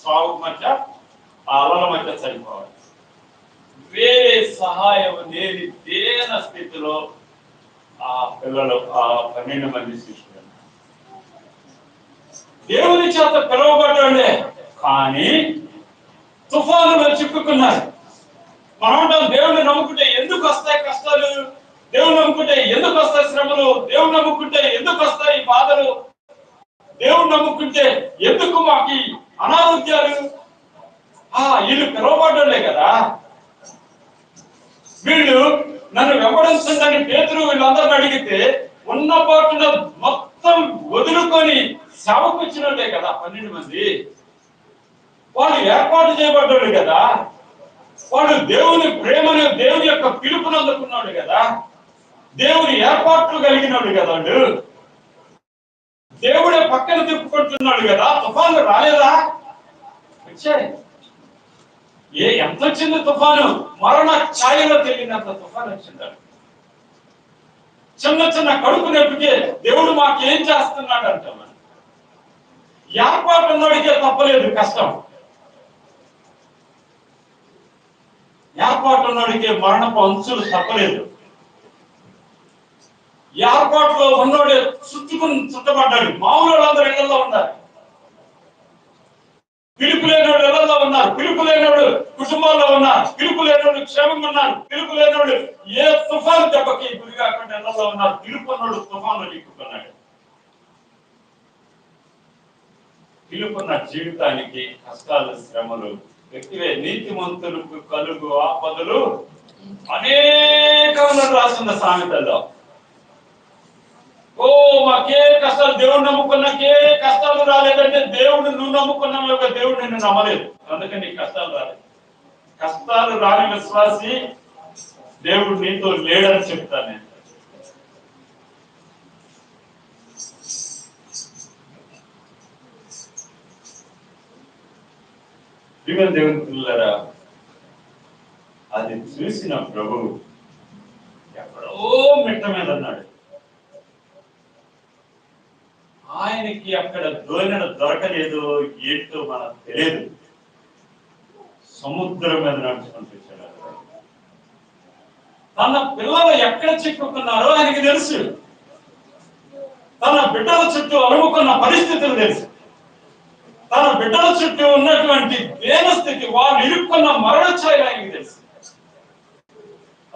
సాగు మధ్య ఆ అలల మధ్య చనిపోవాలి. వేరే సహాయం లేని దేన స్థితిలో ఆ పిల్లలు, ఆ 12 మంది శిష్యులు దేవుని చేత పిలువబడ్డాడే, కానీ తుఫానులో చిక్కుకున్నారు. మనం దేవుని నమ్ముకుంటే ఎందుకు వస్తాయి కష్టాలు, దేవుని నమ్ముకుంటే ఎందుకు వస్తాయి శ్రమలు, దేవుని నమ్ముకుంటే ఎందుకు వస్తాయి బాధలు, దేవుని నమ్ముకుంటే ఎందుకు మాకు అనారోగ్యాలు. వీళ్ళు పిలువబడ్డాడే కదా, వీళ్ళు నన్ను వెంబడించండి పేతురు వీళ్ళందరిని అడిగితే ఉన్న పాటున మొత్తం వదులుకొని సేవకు వచ్చినట్టే కదా 12 మంది. వాళ్ళు ఏర్పాటు చేయబడ్డాడు కదా, వాడు దేవుని ప్రేమను, దేవుని యొక్క పిలుపును అందుకున్నాడు కదా, దేవుని ఏర్పాట్లు కలిగినాడు కదా, వాడు దేవుడే పక్కన తిప్పుకుంటున్నాడు కదా. తుఫాను రాలేదా? వచ్చాయి. ఎంత వచ్చింది తుఫాను? మరణ ఛాయలో తెలియనంత తుఫాను వచ్చింది. చిన్న చిన్న కడుపు నొప్పికి దేవుడు మాకేం చేస్తున్నాడు అంటాం. ఏర్పాటు ఉన్నోడికే తప్పలేదు కష్టం, ఏర్పాటు ఉన్నోడికి మరణపు అంచులు తప్పలేదు. ఏర్పాటులో ఉన్నోడే చుట్టబడ్డాడు. మామూలు వాళ్ళందరూ ఇళ్లలో ఉన్నారు, పిలుపు లేనివాడు ఇళ్లలో ఉన్నారు, పిలుపు లేనివాడు కుటుంబాల్లో ఉన్నారు, పిలుపు లేనివాడు క్షేమంగా ఉన్నారు, పిలుపు లేనివాడు ఏ తుఫాను దెబ్బకి గురి కాకుండా ఇళ్లలో ఉన్నారు. పిలుపు ఉన్నోడు తుఫాను చిక్కుకున్నాడు. పిలుపున్న జీవితానికి కష్టాలు, శ్రమలు వ్యక్తివే. నీతిమంతులకు కలుగు ఆపదలు అనేకమైన రాసిన సామెతల్లో. మాకే కష్టాలు, దేవుడు నమ్ముకున్నాకే కష్టాలు రాలేదంటే దేవుడు నువ్వు నమ్ముకున్నావు యొక్క దేవుడు నిన్ను నమ్మలేదు, అందుకని నీకు కష్టాలు రాలేదు. కష్టాలు రాని విశ్వాసి దేవుడు నీతో లేడని చెప్తాను నేను. దేవుని పిల్లరా, అది చూసిన ప్రభువు ఎక్కడో మిట్ట మీద అన్నాడు. ఆయనకి అక్కడ దొరకలేదు, ఏంటో మనకు తెలియదు. సముద్రం మీద నడుచుకుంటూ వచ్చాడు. తన పిల్లలు ఎక్కడ చిక్కుకున్నారో ఆయనకి తెలుసు. తన బిడ్డల చుట్టూ అలుముకున్న పరిస్థితులు తెలుసు. తన బిడ్డల చుట్టూ ఉన్నటువంటి దేనస్థితి, వాళ్ళు ఇరుక్కున్న మరణ ఛాయలు ఆయనకి తెలుసు.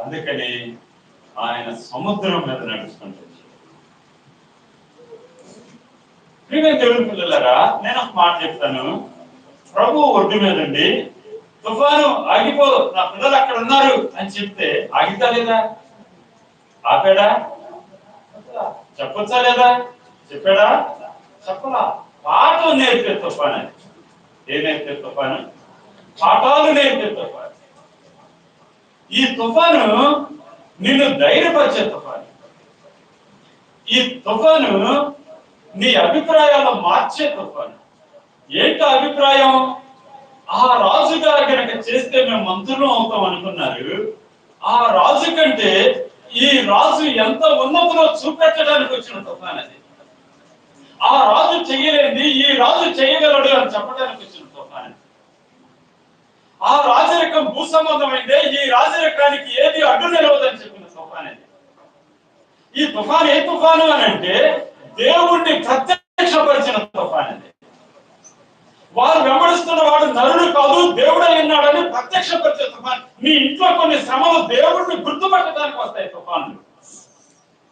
అందుకని ఆయన సముద్రం మీద నడుచుకుంటూ వచ్చాడు. దేవుని పిల్లలారా, నేను ఒక మాట చెప్తాను. ప్రభు ఒడ్డు మీదండి తుఫాను ఆగిపోదు, నా పిల్లలు అక్కడ ఉన్నారు అని చెప్తే ఆగితా లేదా? ఆపాడా? చెప్పొచ్చా లేదా? చెప్పాడా? చెప్పలా. పాఠం నేర్పే తుఫాను. ఏ నేర్పే తుఫాను? పాఠాలు నేర్పే తుఫాను. ఈ తుఫాను నిన్ను ధైర్యపరిచే తుఫాను. ఈ తుఫాను నీ అభిప్రాయాలు మార్చే తుఫాను. ఏంటో అభిప్రాయం? ఆ రాజుగారు కనుక చేస్తే మేము మంత్రులు అవుతాం అనుకున్నారు. ఆ రాజు కంటే ఈ రాజు ఎంత ఉన్నతలో చూపెట్టడానికి వచ్చిన తుఫాను అది. ఆ రాజు చెయ్యలేంది ఈ రాజు చేయగలడు అని చెప్పడానికి వచ్చిన తుఫాను. ఆ రాజరికం భూసంబంధమైందే, ఈ రాజరికానికి ఏది అడ్డు నిలవదని చెప్పిన తుఫాను అది. ఈ తుఫాను ఏ తుఫాను అని అంటే దేవుణ్ణి ప్రత్యక్షపరిచిన తుఫాను అది. వారు వెంబడిస్తున్న వాడు నరుడు కాదు, దేవుడే ఉన్నాడని ప్రత్యక్షపరిచే తుఫాను. నీ ఇంట్లో కొన్ని శ్రమలు దేవుడిని గుర్తుపట్టడానికి వస్తాయి తుఫాన్లు.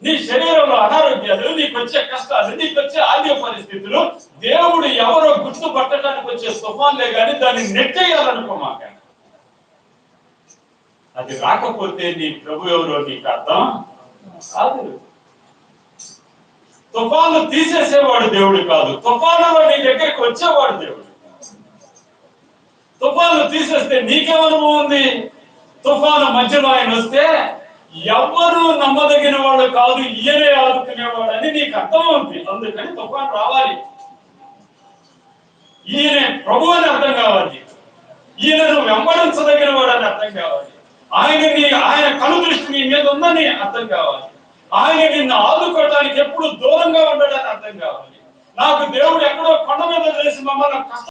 నీ శరీరంలో అనారోగ్యాలు, నీకు వచ్చే కష్టాలు, నీకు వచ్చే ఆర్థిక పరిస్థితులు దేవుడు ఎవరో గుర్తుపట్టడానికి వచ్చే తుఫాన్లే కానీ దాన్ని నెట్టేయాలనుకోమాక. అది రాకపోతే నీ ప్రభు ఎవరో నీకు అర్థం కాదు. తుఫాను తీసేసేవాడు దేవుడు కాదు, తుఫానులో నీ దగ్గరికి వచ్చేవాడు దేవుడు. తుఫాను తీసేస్తే నీకేమనుభవం ఉంది? తుఫాను మధ్యలో ఆయన వస్తే ఎవరు నమ్మదగిన వాడు కాదు, ఈయనే ఆదుకునేవాడు అని నీకు అర్థం ఉంది. అందుకని తుఫాను రావాలి. ఈయన ప్రభు అని అర్థం కావాలి, ఈయనను వెంబడించదగిన వాడు అని అర్థం కావాలి, ఆయన కను దృష్టి నీ మీద ఉందని అర్థం కావాలి, ఆయన నిన్ను ఆదుకోవడానికి ఎప్పుడు దూరంగా ఉండడని అర్థం కావాలి. నాకు దేవుడు ఎక్కడో కొండ మీద చేసి మమ్మల్ని